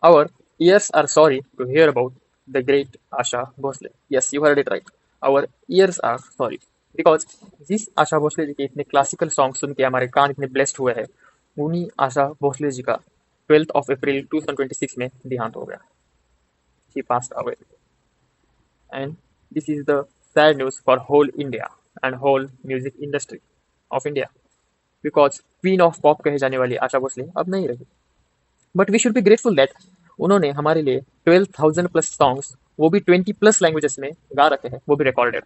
Our ears are sorry to hear about the great Asha Bhosle. Yes, you heard it right. Our ears are sorry because जिस आशा भोसले जी के इतने classical song सुन के हमारे कान इतने blessed हुए हैं, उन्हीं आशा भोसले जी का 12 अप्रैल 2026 में देहांत हो गया. She passed away, and this is the sad news for whole India and whole music industry of India because queen of pop कहे जाने वाली आशा भोसले अब नहीं रही. But we should be grateful that उन्होंने हमारे लिए 12,000 प्लस सॉन्ग्स, वो भी 20 प्लस लैंग्वेजेस में गा रखे हैं, वो भी recorded.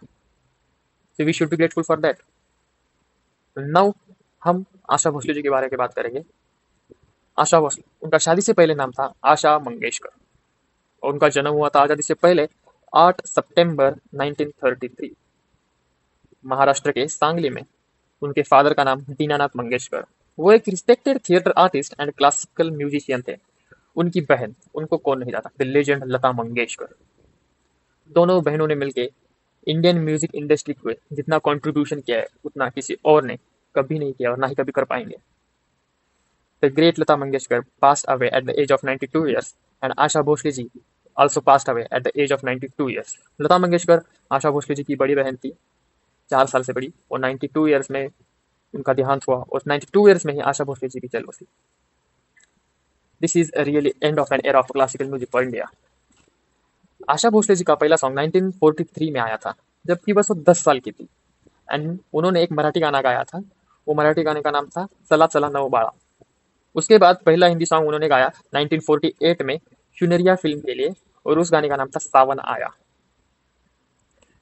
So we should be grateful for that. Now हम आशा भोसले जी के बारे में बात करेंगे. आशा भोसले, उनका शादी से पहले नाम था आशा मंगेशकर और उनका जन्म हुआ था आज़ादी से पहले 8 सितंबर 1933 महाराष्ट्र के सांगली में. उनके फादर का नाम दीनानाथ मंगेशकर. वो एक respected theatre artist and classical musician थे. उनकी बहन, उनको कौन नहीं जानता, द लेजेंड लता मंगेशकर. दोनों बहनों ने मिलके इंडियन म्यूजिक इंडस्ट्री को जितना कंट्रीब्यूशन किया है उतना किसी और ने कभी नहीं किया और ना ही कभी कर पाएंगे. The great Lata Mangeshkar passed away at the age of 92 years and Asha Bhosle ji also passed away at the age of 92 years. Lata Mangeshkar Asha Bhosle ji की बड़ी बहन थी, 4 साल से बड़ी, और 92 ईयर्स में उनका देहांत हुआ और 92 ईयर्स में ही आशा भोसले जी की चल बसी. This is really end of an era of classical music for India. Asha Bhosle ji का पहला सॉन्ग 1943 में आया था, जबकि बस वो 10 साल की थी. एंड उन्होंने एक मराठी गाना गाया था. वो मराठी गाने का नाम था चला चला नव बाळा. उसके बाद पहला हिंदी सॉन्ग उन्होंने गाया 1948 में शुनरिया फिल्म के लिए, और उस गाने का नाम था सावन आया.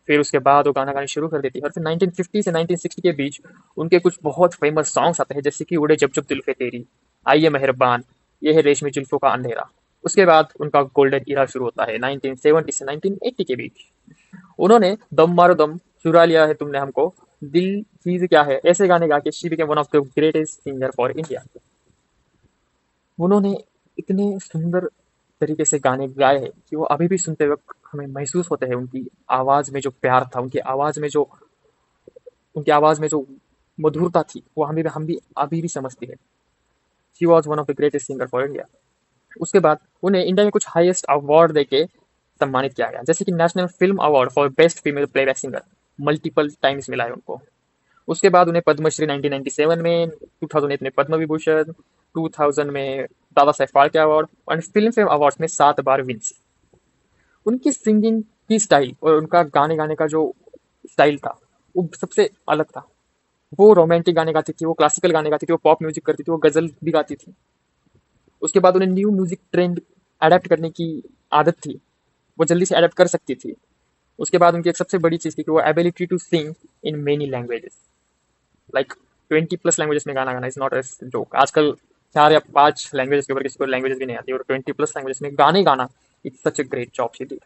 फिर उसके बाद वो गाना गाने शुरू कर देती है और फिर 1950 से 1960 के बीच उनके कुछ बहुत फेमस सॉन्ग्स आते हैं, जैसे कि उड़े जब जब जुल्फे तेरी, आइए मेहरबान, ये है रेशमी जुल्फों का अंधेरा. उसके बाद उनका गोल्डन इरा शुरू होता है 1970 से 1980 के बीच. उन्होंने दम मारो दम, चुरा लिया है तुमने हमको, दिल चीज क्या है, ऐसे गाने गा के she became one of the greatest singer for India. उन्होंने इतने सुंदर तरीके से गाने गाए हैं कि वो अभी भी सुनते वक्त हमें महसूस होते हैं. उनकी आवाज में जो प्यार था, उनकी आवाज में जो मधुरता थी, वो हम भी अभी भी समझती है. She was one of the greatest singer for India. उसके बाद उन्हें इंडिया में कुछ हाईएस्ट अवार्ड देके सम्मानित किया गया, जैसे कि national film award for best female playback singer multiple times मिला है उनको. उसके बाद उन्हें पद्मश्री 1997 में, 2008 में पद्म विभूषण, 2000 में दादा साहेब फाल्के अवार्ड और फिल्म फेयर अवार्ड्स में 7 बार विन्स. उनकी सिंगिंग की स्टाइल और उनका गाने गाने का जो स्टाइल था, वो सबसे अलग था. वो रोमांटिक गाने गाती थी, वो क्लासिकल गाने गाती थी, वो पॉप म्यूजिक करती थी, वो गजल भी गाती थी. उसके बाद उन्हें न्यू म्यूजिक ट्रेंड अडेप्ट करने की आदत थी, वो जल्दी से अडेप्ट कर सकती थी. उसके बाद उनकी एक सबसे बड़ी चीज़ थी कि वो ability to sing in many languages, like 20 plus languages में गाना गाना इज नॉट ए जोक. आजकल 4 या 5 लैंग्वेजेस के ऊपर किसी को लैंग्वेजेस भी नहीं आती, और 20 प्लस लैंग्वेजेस में गाने गाना, it's such a great job she did.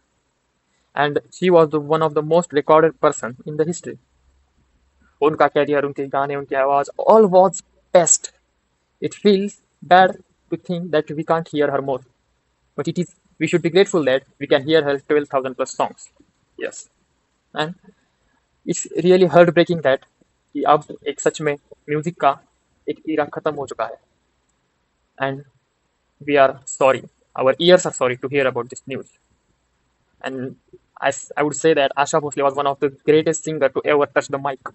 And she was the one of the most recorded person in the history. उनका कैरियर, उनके गाने, उनकी आवाज, all was best. It feels bad to think that we can't hear her more, but it is, we should be grateful that we can hear her 12,000 plus songs. Yes. And it's really heartbreaking that कि अब एक सच में music का एक ईरा खत्म हो चुका है. And we are sorry, our ears are sorry to hear about this news. And I would say that Asha Bhosle was one of the greatest singer to ever touch the mic.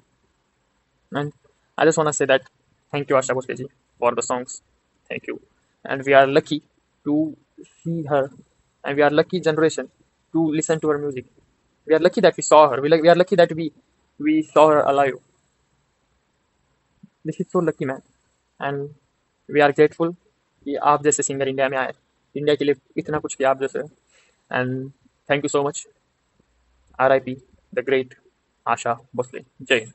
And I just want to say that thank you Asha Bhosle ji for the songs. Thank you. And we are lucky to see her, and we are lucky generation to listen to her music. We are lucky that we saw her. We are lucky that we saw her alive. This is so lucky, man. And we are grateful कि आप जैसे singer India में आए, India के लिए इतना कुछ किया आप जैसे. And thank you so much. RIP the great Asha Bhosle. जय हिंद.